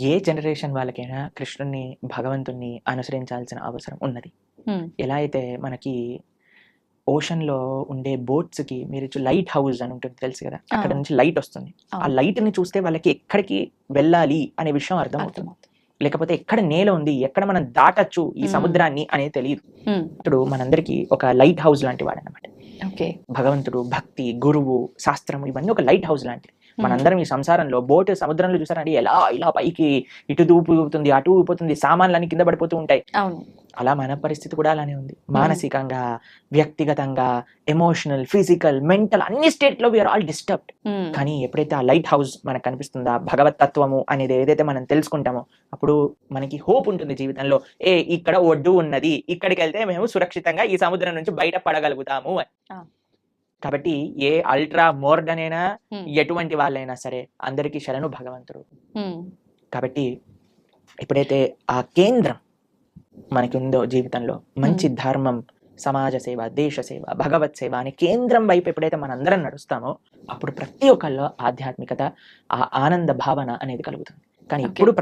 ఏ generation వాళ్ళకైనా కృష్ణుడిని, భగవంతుడిని అనుసరించాల్సిన అవసరం ఉన్నది. హ్మ్. ఎలా అయితే మనకి ఓషన్‌లో ఉండే బోట్స్‌కి మీరు లైట్ హౌస్ అని ఉంటుంది తెలుసు కదా! అక్కడ ఆ! నుంచి లైట్ వస్తుంది. ఆ అవును. లైట్‌ని చూస్తే వాళ్ళకి ఎక్కడికి వెళ్ళాలి అనే విషయం అర్థమవుతుంది. అర్థమవుతుంది. లేకపోతే ఎక్కడ నేల ఉంది, ఎక్కడ మనం దాటొచ్చు ఈ హ్మ్. సముద్రాన్ని అనేది తెలీదు. హ్మ్. ఇప్పుడు మనందరికీ ఒక లైట్ హౌస్ లాంటి వాడనమాట. ఓకే. భగవంతుడు, భక్తి, గురువు, శాస్త్రం ఇవన్నీ ఒక లైట్ హౌస్ లాంటివి. హ్మ్. మనందరం ఈ సంసారంలో బోట్ సముద్రంలో చూసారండి ఎలా ఇలా పైకి ఇటు ఊపుతుంది, అటు ఊపుతుంది, సామాన్లన్నీ కింద పడిపోతూ ఉంటాయి. అవును. అలా మన పరిస్థితి కూడా అలానే ఉంది. మానసికంగా, వ్యక్తిగతంగా, ఎమోషనల్, ఫిజికల్, మెంటల్ అన్ని స్టేట్‌లో వి ఆర్ ఆల్ డిస్టర్బ్డ్. హ్మ్. కానీ ఎప్పుడైతే ఆ లైట్ హౌస్ మనకు కనిపిస్తుందో, భగవత్ తత్వము అనేది ఏదైతే మనం తెలుసుకుంటామో, అప్పుడు మనకి హోప్ ఉంటుంది జీవితంలో. ఇక్కడ ఒడ్డు ఉన్నది. ఇక్కడికెళ్తే మేము సురక్షితంగా ఈ సముద్రం నుంచి బయట పడగలుగుతాము అని. ఆ! కాబట్టి ఏ అల్ట్రా మోర్డన్ అయినా, హ్మ్. ఎటువంటి వాళ్ళైనా సరే అందరికీ శరణు భగవంతుడు. హ్మ్. కాబట్టి ఎప్పుడైతే ఆ కేంద్రం మనకి ఉందో జీవితంలో మంచి హ్మ్. ధర్మం, సమాజ సేవ, దేశ సేవ, భగవత్ సేవ అనే కేంద్రం వైపు ఎప్పుడైతే మనందరం నడుస్తామో అప్పుడు ప్రతి ఒక్కళ్ళలో ఆధ్యాత్మికత, ఆ ఆనంద భావన అనేది కలుగుతుంది. కానీ ఓకే. ఇప్పుడు